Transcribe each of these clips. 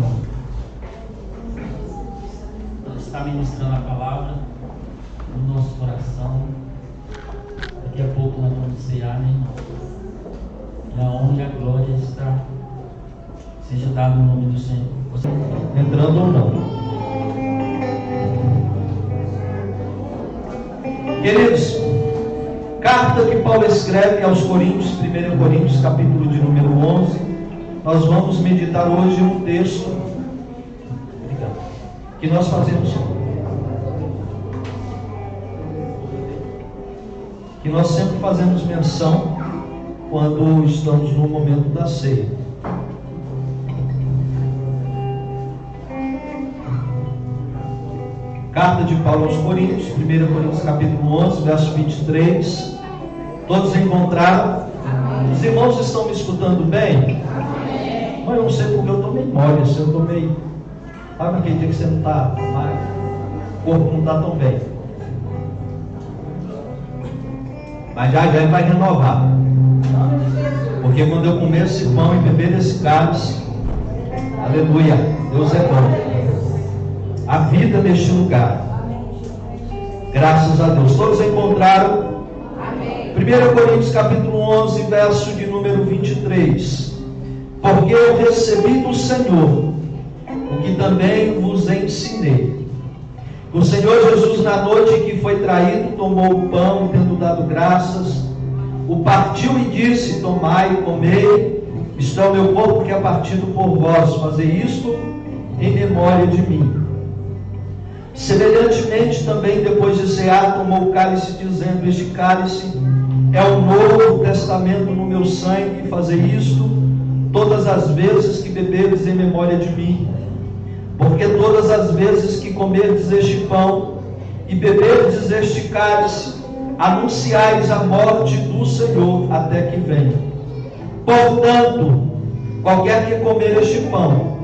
irmão está ministrando a palavra no nosso coração. Daqui a pouco nós vamos cear, né, irmão? E a honra e a glória seja dada no nome do Senhor. Você entrando ou não? Queridos, carta que Paulo escreve aos Coríntios, 1 Coríntios, capítulo de número 11. Nós vamos meditar hoje um texto que nós fazemos, que nós sempre fazemos menção quando estamos no momento da ceia. Carta de Paulo aos Coríntios, 1 Coríntios capítulo 11, verso 23. Todos encontraram? Amém. Os irmãos estão me escutando bem? Amém. Mas eu não sei porque eu estou meio mole, se eu estou meio... Sabe aquele dia que você não está, o corpo não está tão bem. Mas já ele vai renovar. Porque quando eu comer esse pão e beber desse cálice, aleluia, Deus é bom. A vida neste lugar. Graças a Deus. Todos encontraram? Amém. 1 Coríntios capítulo 11, verso de número 23. Porque eu recebi do Senhor o que também vos ensinei. O Senhor Jesus, na noite que foi traído, tomou o pão, tendo dado graças, o partiu e disse: tomai e comei, isto é o meu corpo que é partido por vós, fazei isto em memória de mim. Semelhantemente também, depois de cear, tomou o cálice, dizendo: este cálice é o novo testamento no meu sangue, fazei isto todas as vezes que beberes em memória de mim. Porque todas as vezes que comerdes este pão e beberdes este cálice, anunciais a morte do Senhor até que venha. Portanto, qualquer que comer este pão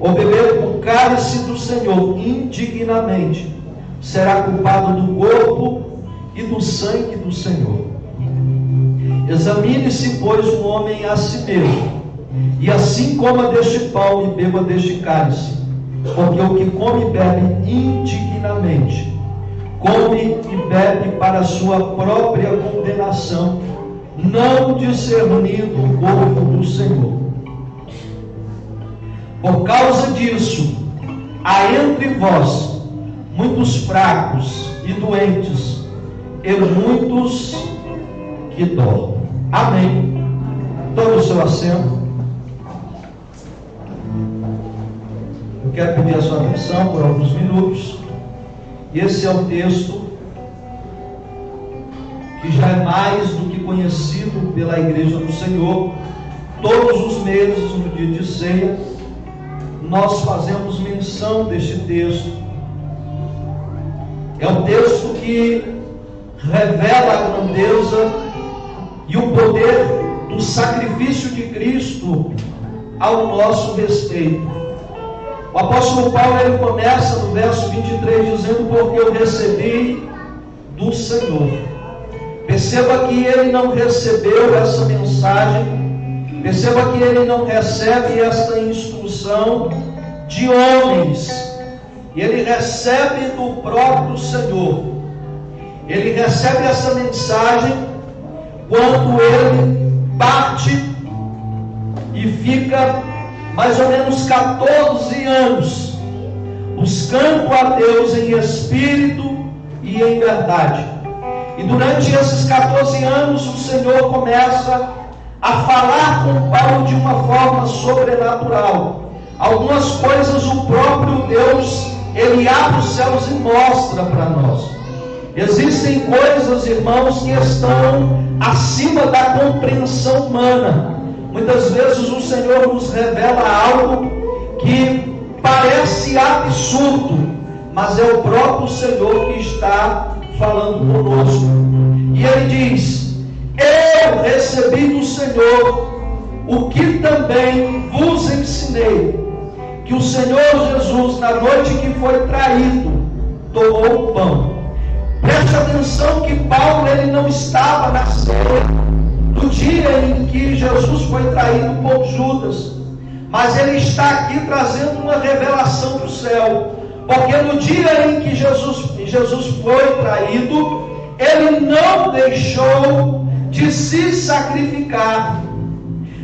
ou beber o cálice do Senhor indignamente, será culpado do corpo e do sangue do Senhor. Examine-se, pois, o homem a si mesmo, e assim coma deste pão e beba deste cálice. Porque o que come e bebe indignamente, come e bebe para a sua própria condenação, não discernindo o corpo do Senhor. Por causa disso, há entre vós muitos fracos e doentes, e muitos que dormem. Amém. Tome o seu assento. Eu quero pedir a sua atenção por alguns minutos. E esse é um texto que já é mais do que conhecido pela Igreja do Senhor. Todos os meses, no dia de ceia, nós fazemos menção deste texto. É um texto que revela a grandeza e o poder do sacrifício de Cristo ao nosso respeito. O apóstolo Paulo, ele começa no verso 23 dizendo: porque eu recebi do Senhor. Perceba que ele não recebeu essa mensagem, perceba que ele não recebe esta instrução de homens, ele recebe do próprio Senhor. Ele recebe essa mensagem quando ele parte e fica mais ou menos 14 anos buscando a Deus em espírito e em verdade. E durante esses 14 anos o Senhor começa a falar com Paulo de uma forma sobrenatural. Algumas coisas o próprio Deus, ele abre os céus e mostra para nós. Existem coisas, irmãos, que estão acima da compreensão humana. Muitas vezes o Senhor nos revela algo que parece absurdo, mas é o próprio Senhor que está falando conosco. E ele diz: eu recebi do Senhor o que também vos ensinei, que o Senhor Jesus, na noite que foi traído, tomou o pão. Preste atenção que Paulo, ele não estava na ceia do dia em que Jesus foi traído por Judas, mas ele está aqui trazendo uma revelação do céu, porque no dia em que Jesus foi traído, ele não deixou de se sacrificar.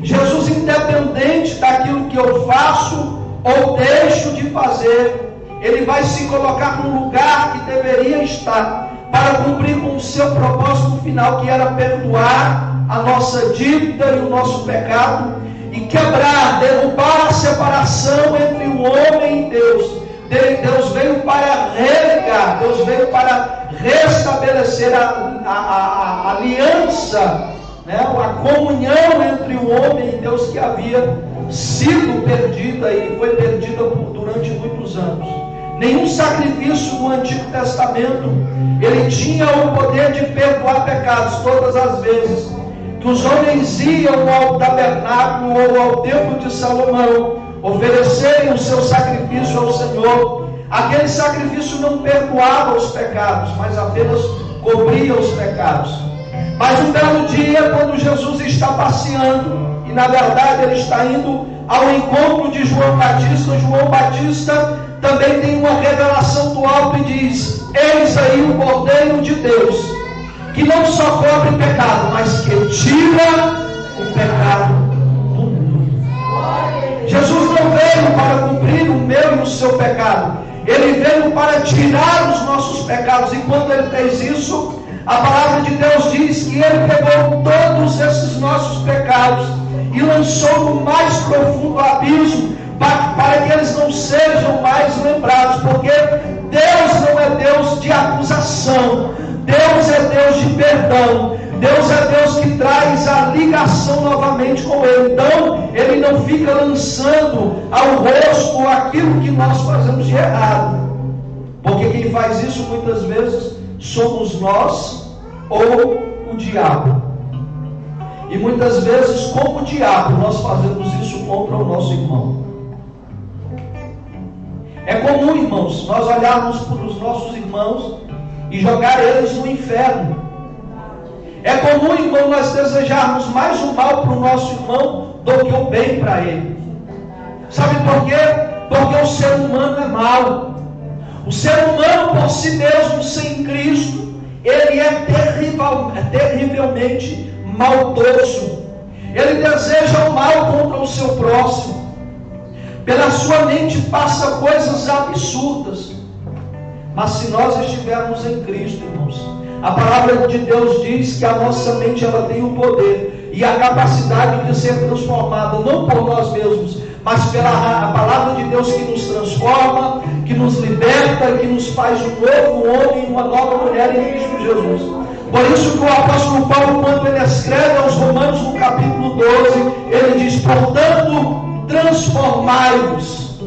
Jesus, independente daquilo que eu faço ou deixo de fazer, ele vai se colocar no lugar que deveria estar, para cumprir com o seu propósito final, que era perdoar a nossa dívida e o nosso pecado, e quebrar, derrubar a separação entre o homem e Deus. Deus veio para religar, Deus veio para restabelecer a aliança, né? A comunhão entre o homem e Deus, que havia sido perdida e foi perdida durante muitos anos. Nenhum sacrifício no Antigo Testamento ele tinha o poder de perdoar pecados. Todas as vezes que os homens iam ao tabernáculo ou ao templo de Salomão oferecerem o seu sacrifício ao Senhor, aquele sacrifício não perdoava os pecados, mas apenas cobria os pecados. Mas um belo dia, quando Jesus está passeando, e na verdade ele está indo ao encontro de João Batista também tem uma revelação do alto e diz: eis aí o Cordeiro de Deus, que não só cobre pecado, mas que tira o pecado do mundo. Jesus não veio para cumprir o meu e o seu pecado, ele veio para tirar os nossos pecados, e quando ele fez isso, a palavra de Deus diz que ele pegou todos esses nossos pecados e lançou no mais profundo abismo, para que eles não sejam mais lembrados, porque Deus não é Deus de acusação, Deus é Deus de perdão, Deus é Deus que traz a ligação novamente com Ele. Então Ele não fica lançando ao rosto aquilo que nós fazemos de errado, porque quem faz isso muitas vezes somos nós ou o diabo. E muitas vezes, como o diabo, nós fazemos isso contra o nosso irmão. É comum, irmãos, nós olharmos para os nossos irmãos e jogar eles no inferno. É comum, irmão, nós desejarmos mais o mal para o nosso irmão do que o bem para ele. Sabe por quê? Porque o ser humano é mau. O ser humano por si mesmo, sem Cristo, ele é terrivelmente maldoso. Ele deseja o mal contra o seu próximo. Pela sua mente passa coisas absurdas. Mas se nós estivermos em Cristo, irmãos, a palavra de Deus diz que a nossa mente ela tem o poder e a capacidade de ser transformada, não por nós mesmos, mas pela palavra de Deus, que nos transforma, que nos liberta, que nos faz um novo homem, uma nova mulher em Cristo Jesus. Por isso que o apóstolo Paulo, quando ele escreve aos Romanos no capítulo 12, ele diz: portanto, transformai-vos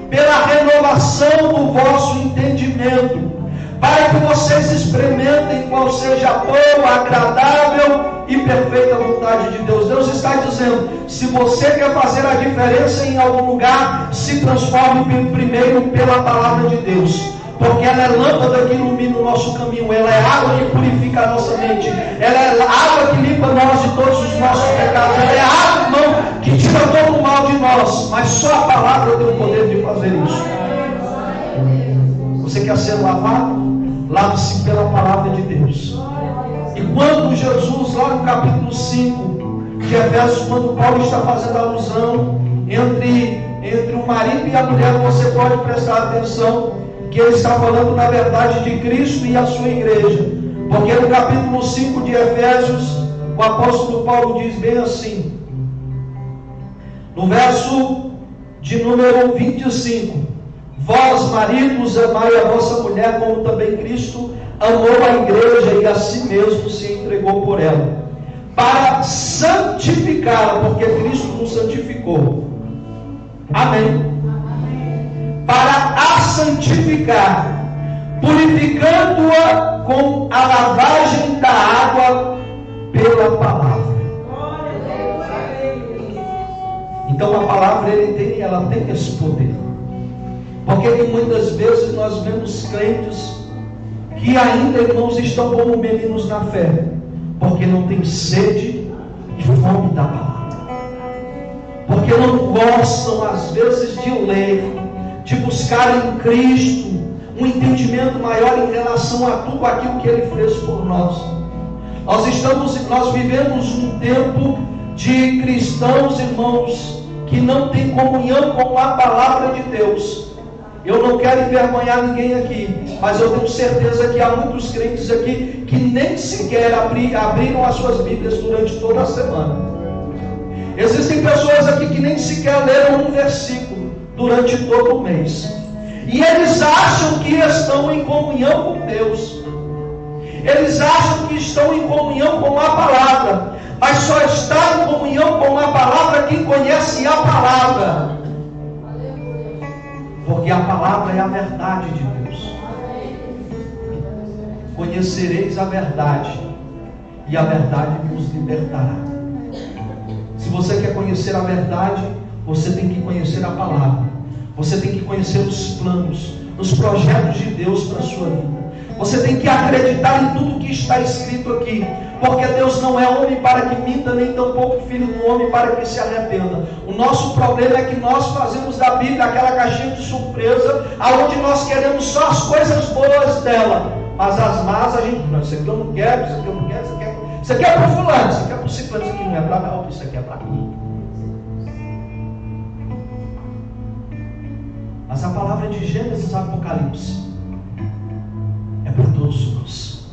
pela renovação do vosso entendimento, para que vocês experimentem qual seja a boa, agradável e perfeita vontade de Deus. Deus está dizendo: se você quer fazer a diferença em algum lugar, se transforme primeiro pela palavra de Deus, porque ela é lâmpada que ilumina o nosso caminho, ela é água que purifica a nossa mente, ela é água que limpa nós de todos os nossos pecados, ela é água, irmão, que tira todo o mal de nós. Mas só a palavra tem o poder de fazer isso. Você quer ser lavado? Lave-se pela palavra de Deus. E quando Jesus, lá no capítulo 5 de Efésios, quando Paulo está fazendo alusão entre o marido e a mulher, você pode prestar atenção que ele está falando na verdade de Cristo e a sua igreja. Porque no capítulo 5 de Efésios, o apóstolo Paulo diz bem assim, no verso de número 25: vós, maridos, amai a vossa mulher, como também Cristo amou a igreja e a si mesmo se entregou por ela, para santificá-la, porque Cristo nos santificou. Amém. Para a santificar, purificando-a com a lavagem da água pela palavra. Então a palavra ela tem esse poder. Porque muitas vezes nós vemos crentes que ainda, irmãos, estão como meninos na fé, porque não tem sede e fome da palavra. Porque porque não gostam às vezes de ler, de buscar em Cristo um entendimento maior em relação a tudo aquilo que Ele fez por nós. Nós vivemos um tempo de cristãos, irmãos, que não tem comunhão com a palavra de Deus. Eu não quero envergonhar ninguém aqui, mas eu tenho certeza que há muitos crentes aqui que nem sequer abriram as suas Bíblias durante toda a semana. Existem pessoas aqui que nem sequer leram um versículo durante todo o mês. E eles acham que estão em comunhão com Deus. Eles acham que estão em comunhão com a palavra. Mas só está em comunhão com a palavra quem conhece a palavra. Porque a palavra é a verdade de Deus. Conhecereis a verdade, e a verdade vos libertará. Se você quer conhecer a verdade, você tem que conhecer a palavra. Você tem que conhecer os planos, os projetos de Deus para a sua vida. Você tem que acreditar em tudo que está escrito aqui. Porque Deus não é homem para que minta, nem tampouco filho do homem para que se arrependa. O nosso problema é que nós fazemos da Bíblia aquela caixinha de surpresa, aonde nós queremos só as coisas boas dela. Mas as más a gente, não, isso aqui eu não quero, isso aqui eu não quero, isso aqui é para fulano, isso aqui é para o ciclano, isso aqui não é para não, isso aqui é para mim. Mas a palavra de Gênesis e Apocalipse é para todos nós.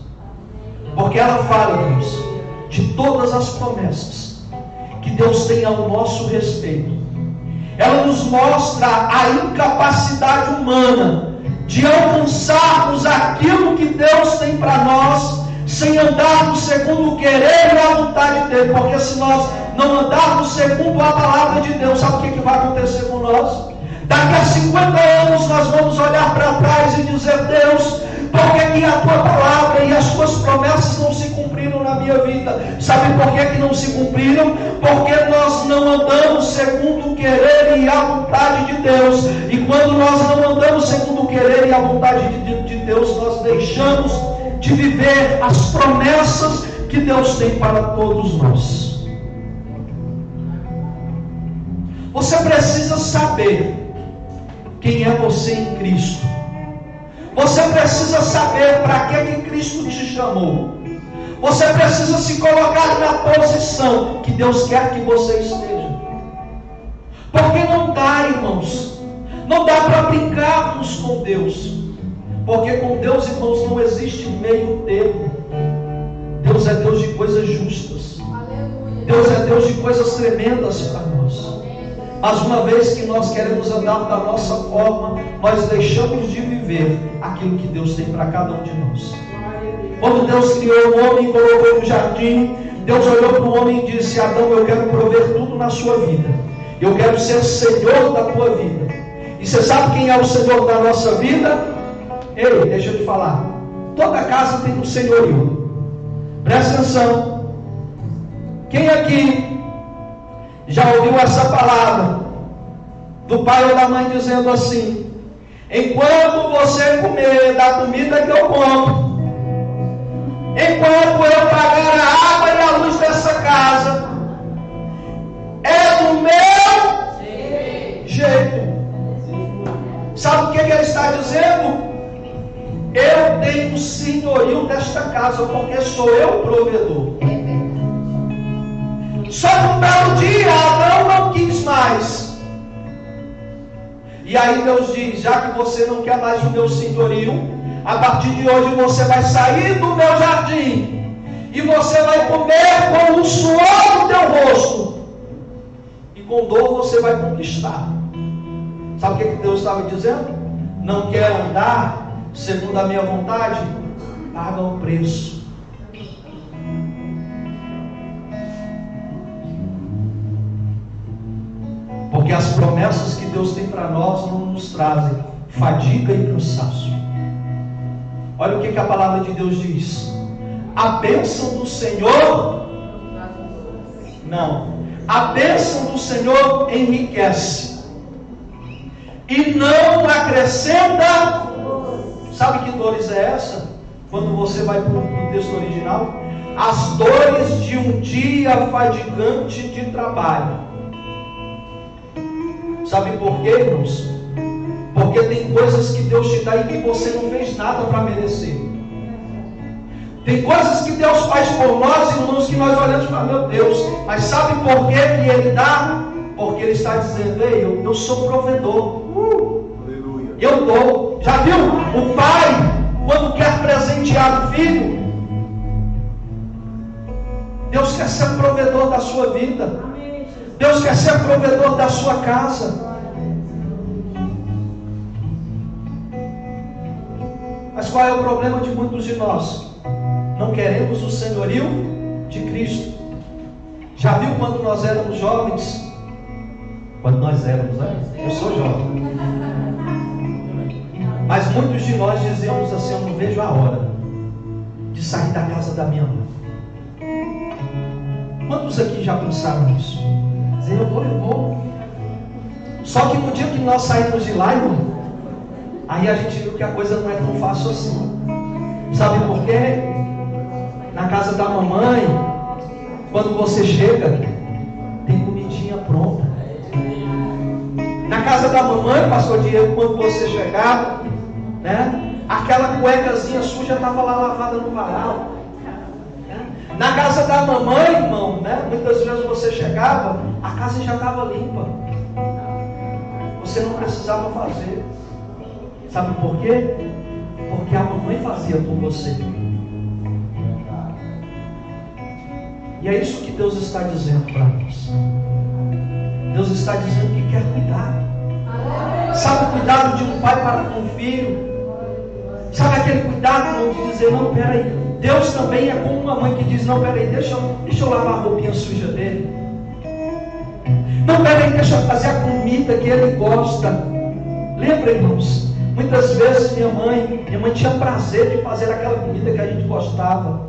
Porque ela fala, Deus, de todas as promessas que Deus tem ao nosso respeito. Ela nos mostra a incapacidade humana de alcançarmos aquilo que Deus tem para nós, sem andarmos segundo o querer e a vontade dele. Porque se nós não andarmos segundo a palavra de Deus, sabe o que vai acontecer com nós? Daqui a 50 anos nós vamos olhar para trás e dizer: Deus, por que a tua palavra e as tuas promessas não se cumpriram na minha vida? Sabe por que não se cumpriram? Porque nós não andamos segundo o querer e a vontade de Deus. E quando nós não andamos segundo o querer e a vontade de Deus, nós deixamos de viver as promessas que Deus tem para todos nós. Você precisa saber quem é você em Cristo. Você precisa saber para que Cristo te chamou. Você precisa se colocar na posição que Deus quer que você esteja. Porque não dá, irmãos, não dá para brincarmos com Deus. Porque com Deus, irmãos, não existe meio termo. Deus é Deus de coisas justas. Deus é Deus de coisas tremendas para nós. Mas uma vez que nós queremos andar da nossa forma, nós deixamos de viver aquilo que Deus tem para cada um de nós. Quando Deus criou o homem e colocou no jardim, Deus olhou para o homem e disse: Adão, eu quero prover tudo na sua vida. Eu quero ser Senhor da tua vida. E você sabe quem é o Senhor da nossa vida? Ei, deixa eu te falar. Toda casa tem um senhorio. Presta atenção. Quem aqui já ouviu essa palavra do pai ou da mãe dizendo assim: enquanto você comer da comida que eu como, enquanto eu pagar a água e a luz dessa casa, é do meu jeito. Sabe o que ele está dizendo? Eu tenho o senhorio desta casa, porque sou eu o provedor. Só que um belo dia Adão não quis mais. E aí Deus diz: já que você não quer mais o meu senhorio, a partir de hoje você vai sair do meu jardim e você vai comer com o suor do teu rosto, e com dor você vai conquistar. Sabe o que Deus estava dizendo? Não quer andar segundo a minha vontade? Paga o preço. Porque as promessas que Deus tem para nós não nos trazem fadiga e cansaço. Olha o que a palavra de Deus diz: a bênção do Senhor, não, a bênção do Senhor enriquece e não acrescenta. Sabe que dores é essa? Quando você vai para o texto original, as dores de um dia fadigante de trabalho. Sabe por quê, irmãos? Porque tem coisas que Deus te dá e que você não fez nada para merecer. Tem coisas que Deus faz por nós, irmãos, que nós olhamos para, meu Deus, mas sabe por quê que Ele dá? Porque Ele está dizendo, ei, eu sou provedor. Eu dou. Já viu? O pai, quando quer presentear o filho, Deus quer ser provedor da sua vida. Deus quer ser provedor da sua casa. Mas qual é o problema de muitos de nós? Não queremos o senhorio de Cristo. Já viu quando nós éramos jovens? Quando nós éramos, né? Eu sou jovem. Mas muitos de nós dizemos assim, eu não vejo a hora de sair da casa da minha mãe. Quantos aqui já pensaram nisso? Dizer, eu vou. Só que no dia que nós saímos de lá, irmão, aí a gente viu que a coisa não é tão fácil assim. Sabe por quê? Na casa da mamãe, quando você chega, tem comidinha pronta. Na casa da mamãe, pastor Diego, quando você chegava, né, aquela cuecazinha suja estava lá lavada no varal. Na casa da mamãe, irmão, né, muitas vezes você chegava, a casa já estava limpa. Você não precisava fazer. Sabe por quê? Porque a mamãe fazia por você. E é isso que Deus está dizendo para nós. Deus está dizendo que quer cuidar. Sabe o cuidado de um pai para com um filho? Sabe aquele cuidado de dizer, não, peraí. Deus também é como uma mãe que diz, não, peraí, deixa eu lavar a roupinha suja dele. Não, peraí, deixa eu fazer a comida que ele gosta. Lembra, irmãos? Muitas vezes minha mãe tinha prazer de fazer aquela comida que a gente gostava.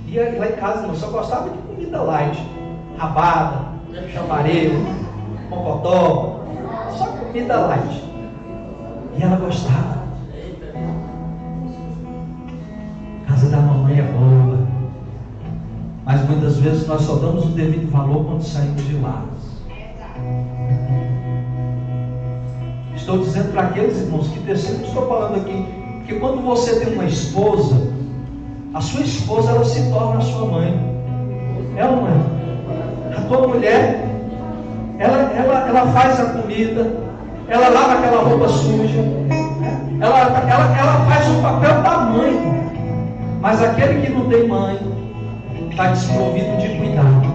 E lá em casa eu só gostava de comida light. Rabada, chamareiro, mocotó, só comida light. E ela gostava. A casa da mamãe é boa. Mas muitas vezes nós só damos o devido valor quando saímos de lá. Estou dizendo para aqueles irmãos que desceram, estou falando aqui, que quando você tem uma esposa, a sua esposa ela se torna a sua mãe. É uma mãe. A tua mulher, ela faz a comida, ela lava aquela roupa suja, ela faz o papel da mãe. Mas aquele que não tem mãe está desprovido de cuidado,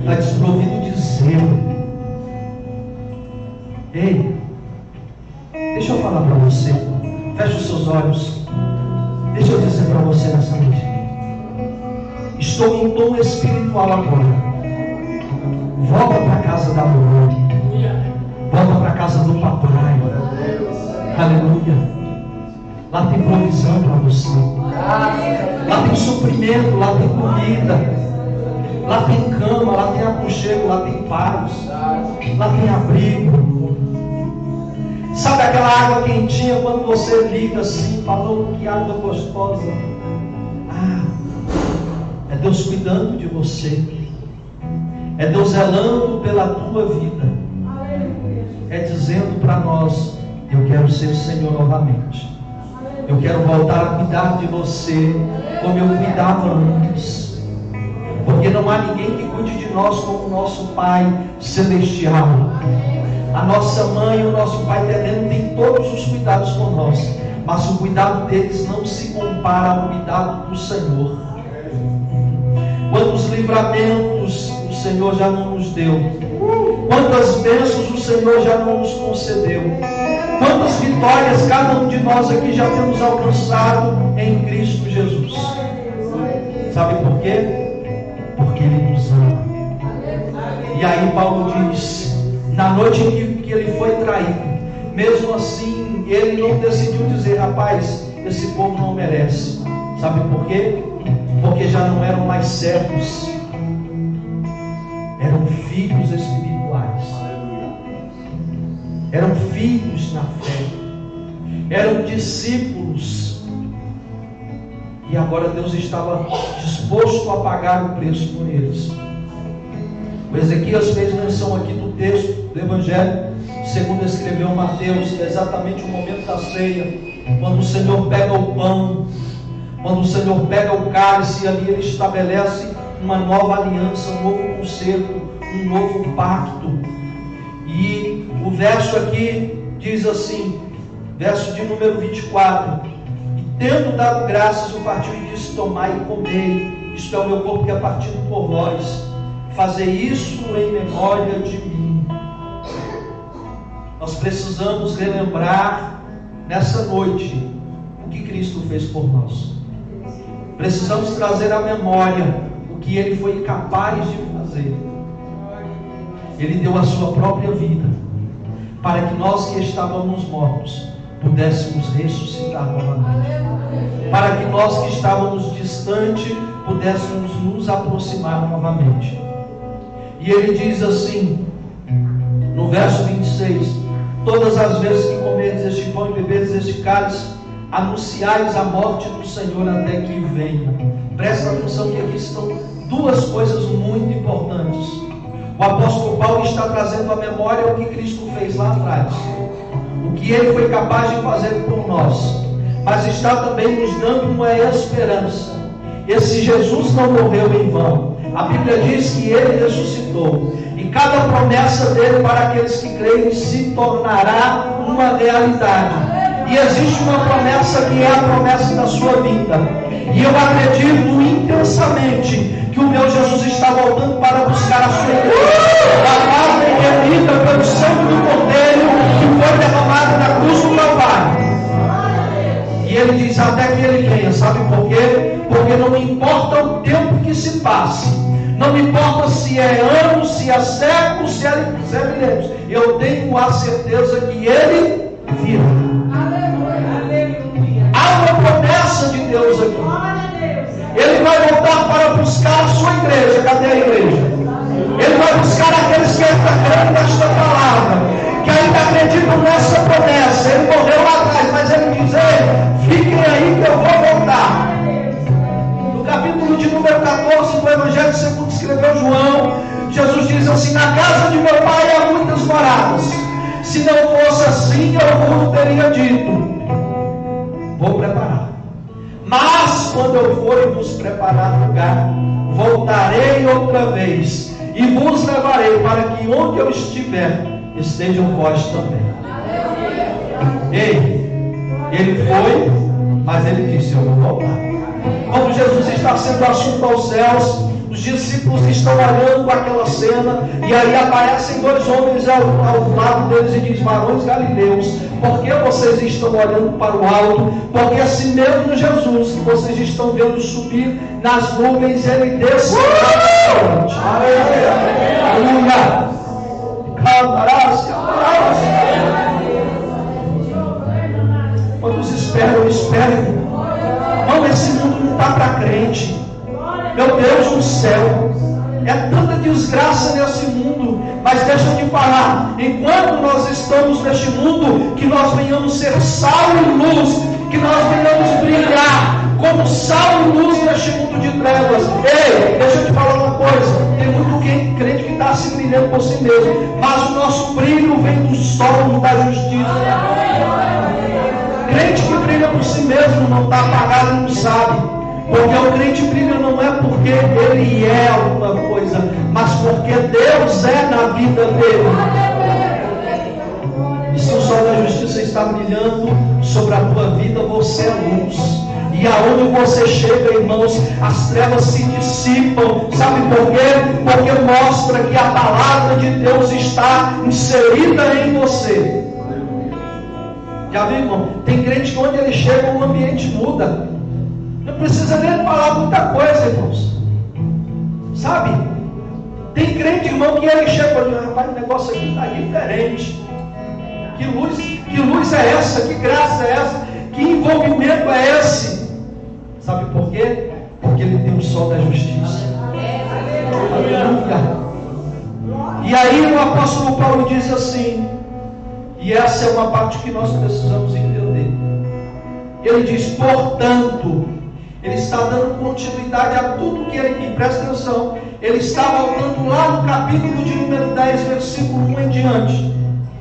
está desprovido de zelo. Ei, deixa eu falar para você. Feche os seus olhos. Deixa eu dizer para você nessa noite. Estou em tom espiritual agora. Volta para a casa da mamãe. Volta para a casa do papai. Aleluia. Lá tem provisão para você. Lá tem suprimento, lá tem comida. Lá tem cama, lá tem aconchego, lá tem paz. Lá tem abrigo. Sabe aquela água quentinha quando você liga assim, falou que água gostosa? É Deus cuidando de você. É Deus zelando pela tua vida. É dizendo para nós, eu quero ser o Senhor novamente. Eu quero voltar a cuidar de você como eu cuidava antes. Porque não há ninguém que cuide de nós como o nosso Pai Celestial. A nossa mãe e o nosso pai terreno têm todos os cuidados com nós, mas o cuidado deles não se compara ao cuidado do Senhor. Quantos livramentos o Senhor já não nos deu, quantas bênçãos o Senhor já não nos concedeu, quantas vitórias cada um de nós aqui já temos alcançado em Cristo Jesus. Sabe por quê? Porque Ele nos ama. E aí Paulo diz, na noite em que ele foi traído, mesmo assim, ele não decidiu dizer, rapaz, esse povo não merece. Sabe por quê? Porque já não eram mais servos, eram filhos espirituais, eram filhos na fé, eram discípulos, e agora Deus estava disposto a pagar o preço por eles. O Ezequias fez menção aqui do texto do Evangelho, segundo escreveu Mateus, que é exatamente o momento da ceia, quando o Senhor pega o pão, quando o Senhor pega o cálice, e ali Ele estabelece uma nova aliança, um novo concerto, um novo pacto. E o verso aqui diz assim, verso de número 24: e tendo dado graças, o partiu e disse: tomai e comei, isto é o meu corpo que é partido por vós, fazei isso em memória de mim. Nós precisamos relembrar nessa noite o que Cristo fez por nós. Precisamos trazer à memória o que Ele foi capaz de fazer. Ele deu a sua própria vida para que nós que estávamos mortos pudéssemos ressuscitar novamente, para que nós que estávamos distantes pudéssemos nos aproximar novamente. E Ele diz assim no verso 26: todas as vezes que comerdes este pão e beberdes este cálice, anunciais a morte do Senhor até que venha. Presta atenção que aqui estão duas coisas muito importantes. O apóstolo Paulo está trazendo à memória o que Cristo fez lá atrás, o que Ele foi capaz de fazer por nós, mas está também nos dando uma esperança. Esse Jesus não morreu em vão. A Bíblia diz que Ele ressuscitou, e cada promessa dele para aqueles que creem se tornará uma realidade. E existe uma promessa que é a promessa da sua vida, e eu acredito intensamente que o meu Jesus está voltando para buscar a sua igreja, lavada e remida pelo sangue do Cordeiro que foi derramado na cruz do Calvário. E Ele diz até que Ele venha. Sabe por quê? Porque não me importa o tempo que se passe, não me importa se é anos, se é séculos, se é milênios, eu tenho a certeza que Ele virá. Há uma promessa de Deus aqui. Ele vai voltar para buscar a sua igreja. Cadê a igreja? Ele vai buscar aqueles que ainda creem nesta palavra, que ainda acreditam nessa promessa. Ele morreu lá atrás, mas Ele diz: ei, fiquem aí que eu vou voltar. No capítulo de número 14 do Evangelho segundo escreveu João, Jesus diz assim: na casa de meu pai há muitas moradas. Se não fosse assim, eu não teria dito: vou preparar. Mas quando eu for e vos preparar lugar, voltarei outra vez e vos levarei, para que onde eu estiver, estejam vós também. Ei, Ele foi, mas Ele disse: eu vou voltar. Quando Jesus está sendo assunto aos céus, os discípulos estão olhando para aquela cena, e aí aparecem dois homens ao lado deles e diz: varões galileus, por que vocês estão olhando para o alto? Porque assim mesmo Jesus, que vocês estão vendo subir nas nuvens, Ele descerá na noite. Aleluia! Quantos esperem? Não, esse mundo não está para crente. Meu Deus do céu, é tanta desgraça nesse mundo. Mas deixa eu te falar, enquanto nós estamos neste mundo, que nós venhamos ser sal e luz, que nós venhamos brilhar como sal e luz neste mundo de trevas. Ei, deixa eu te falar uma coisa, tem muito crente que está se brilhando por si mesmo, mas o nosso brilho vem do sol da justiça. Crente que brilha por si mesmo não está apagado, não sabe. Porque o crente brilha não é porque ele é alguma coisa, mas porque Deus é na vida dele. E se o sol da justiça está brilhando sobre a tua vida, você é luz. E aonde você chega, irmãos, as trevas se dissipam. Sabe por quê? Porque mostra que a palavra de Deus está inserida em você. Já viu, irmão? Tem crente que onde ele chega, o ambiente muda. Não precisa nem falar muita coisa, irmãos. Sabe? Tem crente, irmão, que ele chega e diz: rapaz, o negócio aqui está diferente. Que luz é essa? Que graça é essa? Que envolvimento é esse? Sabe por quê? Porque ele tem o sol da justiça. Aleluia. E aí o apóstolo Paulo diz assim, e essa é uma parte que nós precisamos entender. Ele diz: portanto, ele está dando continuidade a tudo que ele, presta atenção, ele está voltando lá no capítulo de número 10, versículo 1 em diante.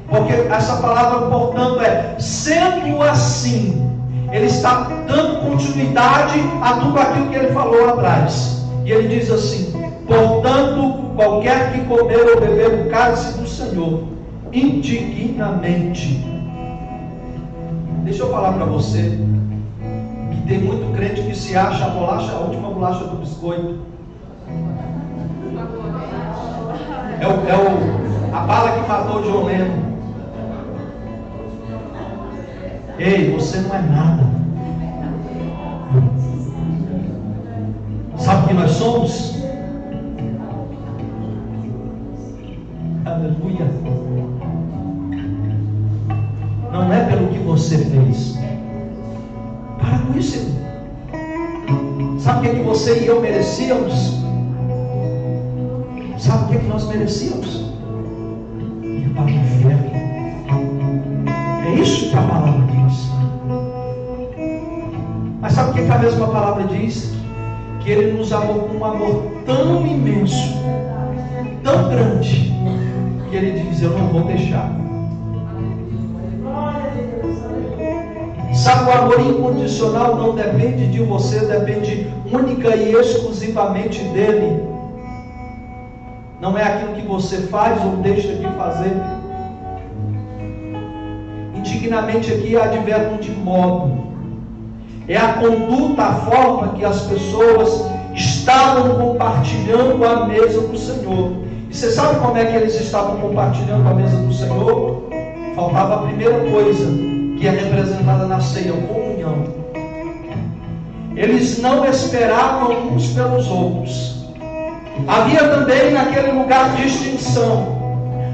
Porque essa palavra, portanto, sendo assim. Ele está dando continuidade a tudo aquilo que ele falou atrás. E ele diz assim: portanto, qualquer que comer ou beber o cálice do Senhor, indignamente. Deixa eu falar para você, que tem muito crente que se acha a última bolacha do biscoito. A bala que matou o John Lennon. Ei, você não é nada. Sabe o que nós somos? Aleluia. Não é pelo que você fez. Para com isso, irmão. Sabe o que você e eu merecíamos? Sabe o que nós merecíamos? Ir para o inferno. É isso que a palavra diz. Mas sabe o que a mesma palavra diz? Que Ele nos amou com um amor tão imenso, tão grande, que Ele diz: eu não vou deixar. Sabe, o amor incondicional não depende de você, depende única e exclusivamente dEle. Não é aquilo que você faz ou deixa de fazer. Indignamente aqui é advérbio de modo. É a conduta, a forma que as pessoas estavam compartilhando a mesa do Senhor. E você sabe como é que eles estavam compartilhando a mesa do Senhor? Faltava a primeira coisa, que é representada na ceia, comunhão. Eles não esperavam uns pelos outros. Havia também naquele lugar distinção.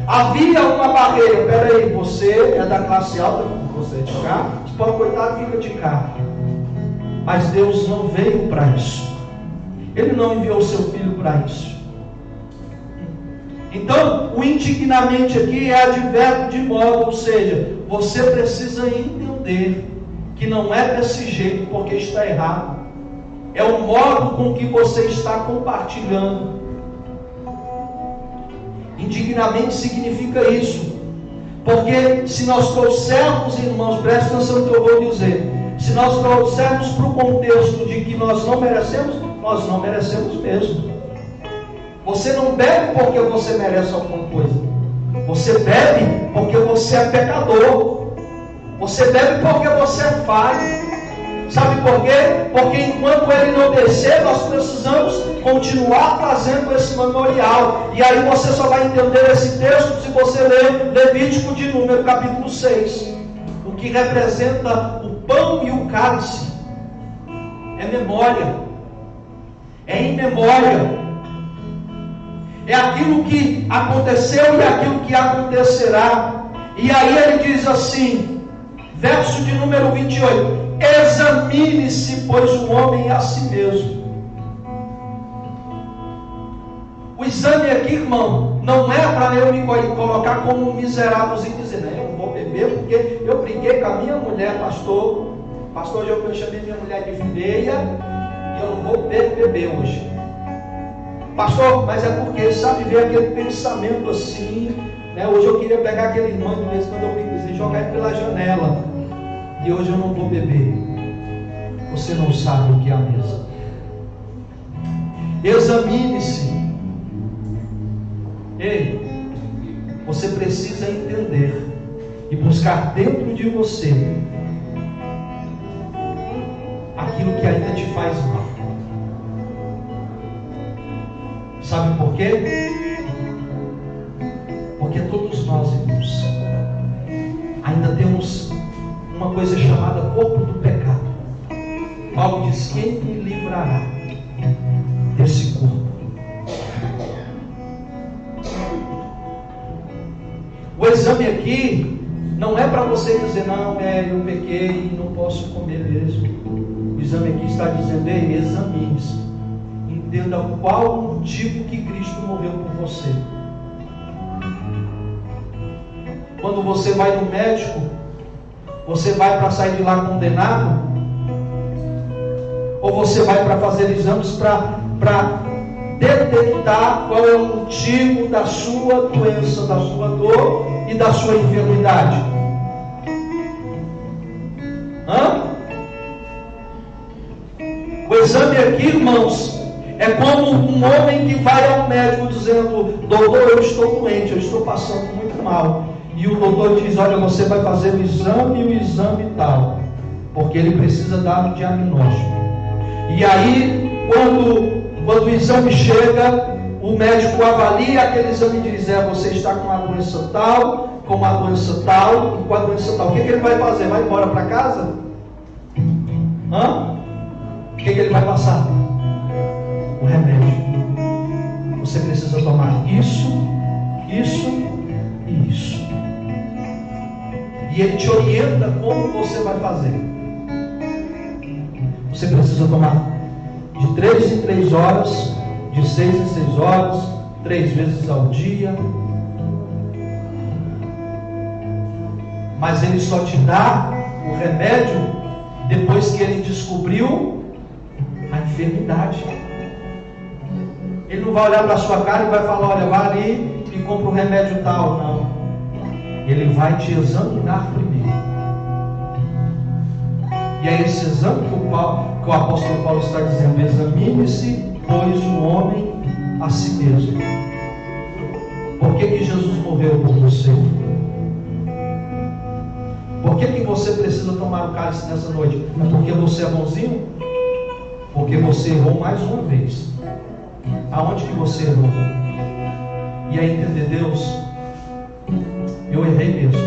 Havia uma barreira. Peraí, você é da classe alta, você é de cá, você pode, coitado, fica de cá. Mas Deus não veio para isso. Ele não enviou seu filho para isso. Então, o indignamente aqui é advérbio de modo, ou seja, você precisa entender que não é desse jeito porque está errado. É o modo com que você está compartilhando. Indignamente significa isso. Porque se nós trouxermos, irmãos, presta atenção no que eu vou dizer. Se nós trouxermos para o contexto de que nós não merecemos mesmo. Você não bebe porque você merece alguma coisa. Você bebe porque você é pecador. Você bebe porque você é falho. Sabe por quê? Porque enquanto ele não descer, nós precisamos continuar fazendo esse memorial. E aí você só vai entender esse texto se você ler Levítico de número capítulo 6. O que representa o pão e o cálice. É memória. É em memória. É aquilo que aconteceu e aquilo que acontecerá. E aí ele diz assim, verso de número 28. Examine-se, pois, o homem a si mesmo. O exame aqui, irmão, não é para eu me colocar como um miserável e dizer, não, eu não vou beber porque eu briguei com a minha mulher, pastor. Pastor, eu chamei minha mulher de feia e eu não vou beber hoje. Pastor, mas é porque, sabe, ver aquele pensamento assim, né? Hoje eu queria pegar aquele irmão de vez quando eu brigo e jogar ele pela janela. E hoje eu não vou beber. Você não sabe o que é a mesa. Examine-se. Ei, você precisa entender e buscar dentro de você aquilo que ainda te faz mal. Sabe por quê? Porque todos nós, irmãos, ainda temos uma coisa chamada corpo do pecado. Paulo diz: quem me livrará desse corpo? O exame aqui não é para você dizer, não, eu pequei e não posso comer mesmo. O exame aqui está dizendo, examine-se. Entenda qual o motivo que Cristo morreu por você. Quando você vai no médico, você vai para sair de lá condenado? Ou você vai para fazer exames para detectar qual é o motivo da sua doença, da sua dor e da sua enfermidade. O exame aqui, irmãos, é como um homem que vai ao médico dizendo: doutor, eu estou doente, eu estou passando muito mal. E o doutor diz: olha, você vai fazer o exame tal, porque ele precisa dar um diagnóstico. E aí, quando o exame chega, o médico avalia aquele exame e diz: você está com a doença tal, com a doença tal e com a doença tal. O que ele vai fazer? Vai embora para casa? O que ele vai passar? O remédio. Você precisa tomar isso, isso e isso. E ele te orienta como você vai fazer. Você precisa tomar de 3 em 3 horas, de 6 em 6 horas, 3 vezes ao dia. Mas ele só te dá o remédio depois que ele descobriu a enfermidade. Ele não vai olhar para a sua cara e vai falar: olha, vai ali e compra um remédio tal. Não. Ele vai te examinar primeiro. E é esse exame que o apóstolo Paulo está dizendo: examine-se, pois, o homem a si mesmo. Por que Jesus morreu por você? Por que você precisa tomar o cálice nessa noite? É porque você é bonzinho? Porque você errou mais uma vez. Aonde que você errou? E aí, entender Deus, eu errei mesmo.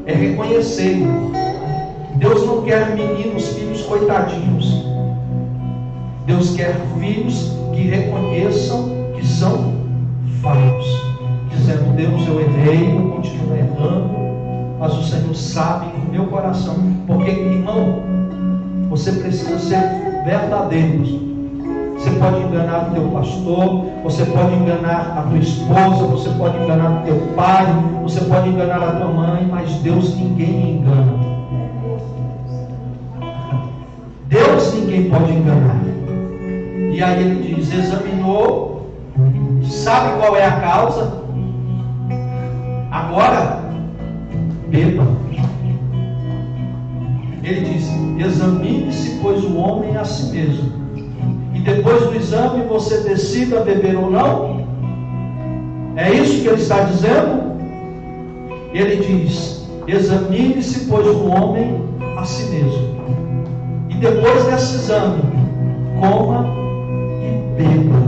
É reconhecer. Deus não quer meninos, filhos coitadinhos. Deus quer filhos que reconheçam que são falhos, dizendo: Deus, eu errei, eu continuo errando, mas o Senhor sabe o meu coração. Porque, irmão, você precisa ser verdadeiro. Você pode enganar o teu pastor, você pode enganar a tua esposa, você pode enganar o teu pai, você pode enganar a tua mãe, mas Deus ninguém engana. Deus ninguém pode enganar. E aí ele diz: examinou, sabe qual é a causa, agora beba. Ele diz: examine-se, pois, o homem a si mesmo. E depois do exame você decida beber ou não. É isso que ele está dizendo. Ele diz: examine-se, pois, o homem a si mesmo. E depois desse exame, coma e beba.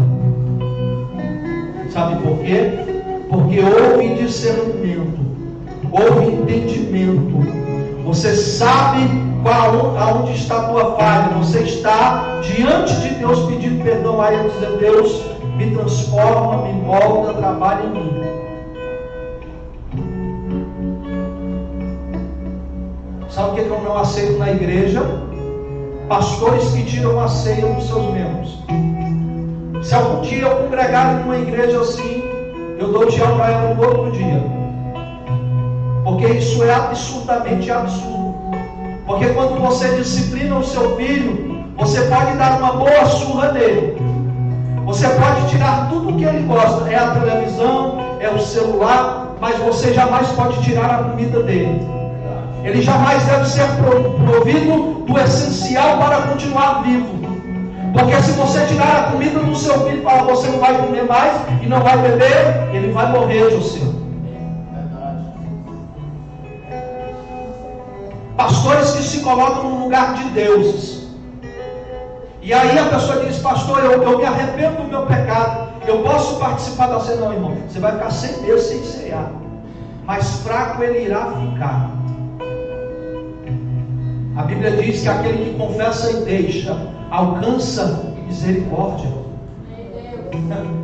Sabe por quê? Porque houve discernimento, houve entendimento. Você sabe aonde está a tua falha. Você está diante de Deus pedindo perdão a Ele, dizendo: Deus, me transforma, me molda, trabalha em mim. Sabe o que eu não aceito na igreja? Pastores que tiram a ceia dos seus membros. Se algum dia eu congregar em uma igreja assim, eu dou tchau para ela no outro dia. Porque isso é absurdamente absurdo. Porque quando você disciplina o seu filho, você pode dar uma boa surra nele. Você pode tirar tudo o que ele gosta. É a televisão, é o celular, mas você jamais pode tirar a comida dele. Ele jamais deve ser provido do essencial para continuar vivo. Porque se você tirar a comida do seu filho e falar: você não vai comer mais e não vai beber, ele vai morrer, José. Pastores que se colocam no lugar de deuses. E aí a pessoa diz: pastor, eu me arrependo do meu pecado, eu posso participar da ceia? Não, irmão, você vai ficar 100 meses sem cear, mas fraco ele irá ficar. A Bíblia diz que aquele que confessa e deixa alcança misericórdia.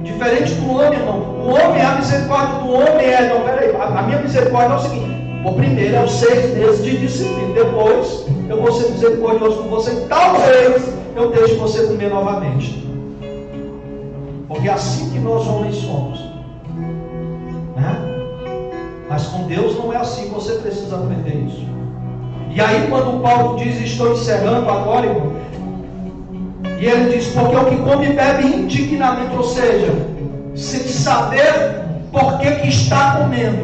Diferente do homem, irmão. O homem, a misericórdia do homem é: não, peraí, a minha misericórdia é o seguinte: o primeiro é os 6 meses de disciplina, depois eu vou ser misericordioso com você, talvez eu deixe você comer novamente. Porque é assim que nós homens somos, né? Mas com Deus não é assim. Você precisa aprender isso. E aí quando Paulo diz: estou encerrando agora, irmão, E ele diz: porque o que come e bebe indignamente, ou seja, sem saber por que está comendo,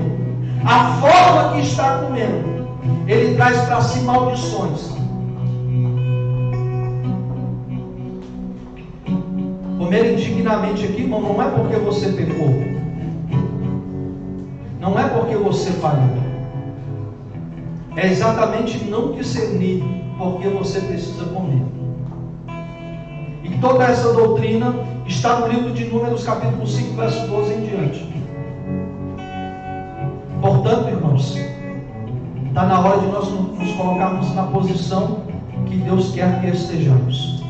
a forma que está comendo, ele traz para si maldições. Comer indignamente aqui, irmão, não é porque você pecou, não é porque você falhou, é exatamente não discernir porque você precisa comer. E toda essa doutrina está no livro de Números, capítulo 5, verso 12 em diante. Portanto, irmãos, está na hora de nós nos colocarmos na posição que Deus quer que estejamos.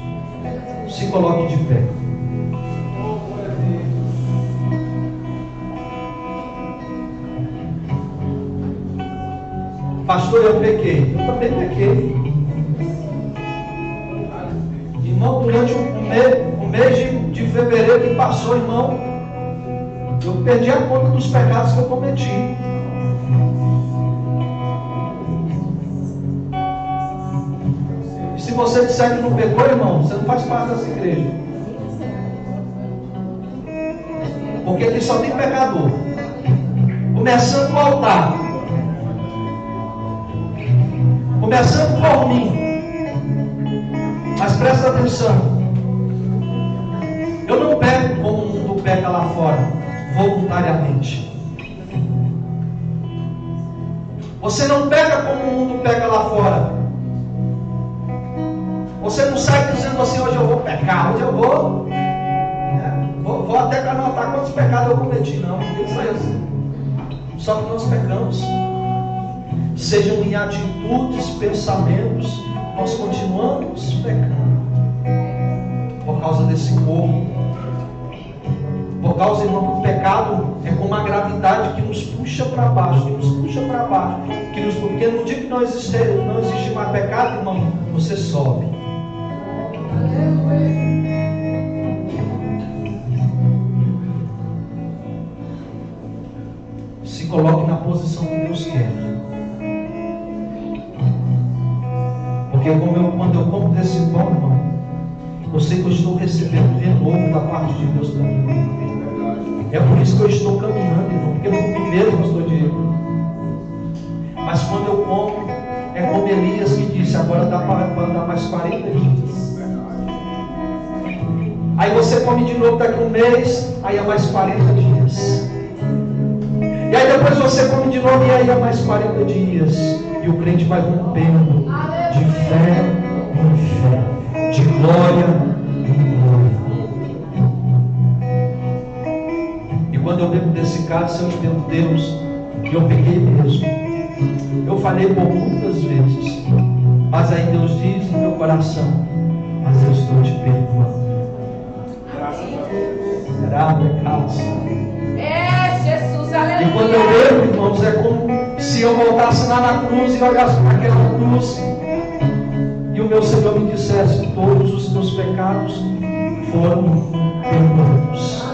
Se coloque de pé. Pastor, eu pequei. Eu também pequei. Irmão, durante o mês de fevereiro que passou, irmão, eu perdi a conta dos pecados que eu cometi. E se você disser que não pecou, irmão, você não faz parte dessa igreja. Porque aqui só tem pecador. Começando no altar. Começando por mim. Mas presta atenção. Eu não peco como o mundo peca lá fora, voluntariamente. Você não peca como o mundo peca lá fora. Você não sai dizendo assim: hoje eu vou pecar, hoje eu vou até anotar quantos pecados eu cometi. Não tem que ser assim. Só que nós pecamos. Sejam em atitudes, pensamentos, nós continuamos pecando. Por causa desse corpo. Por causa, irmão, que o pecado é como a gravidade que nos puxa para baixo, porque no dia que não existe mais pecado, irmão, você sobe. Se coloque na posição que Deus quer. Porque quando eu como desse pão, irmão, eu sei que eu estou recebendo renovo da parte de Deus para mim. É por isso que eu estou caminhando, irmão, porque eu não comi mesmo, pastor Diego. Mas quando eu como, é como Elias que disse: agora dá para andar mais 40 dias. Aí você come de novo daqui a um mês, aí é mais 40 dias. E aí depois você come de novo, e aí é mais 40 dias. E o crente vai rompendo de fé em fé, de glória em glória. E quando eu bebo desse cálice, eu entendo Deus, e eu peguei mesmo. Eu falei por muitas vezes, mas aí Deus diz no meu coração: mas eu estou te perdoando. Será pecado? É, Jesus, aleluia. E quando eu bebo, irmãos, é como se eu voltasse lá na cruz e olhasse para aquela cruz e o meu Senhor me dissesse: todos os teus pecados foram perdoados.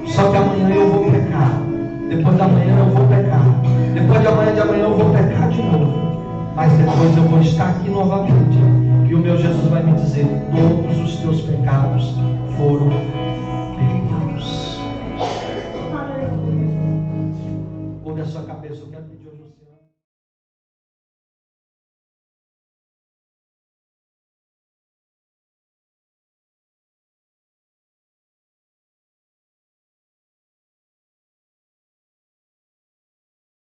Só que amanhã eu vou pecar, depois da manhã eu vou pecar, depois de amanhã eu vou pecar de novo, mas depois eu vou estar aqui novamente e o meu Jesus vai me dizer: todos os teus pecados foram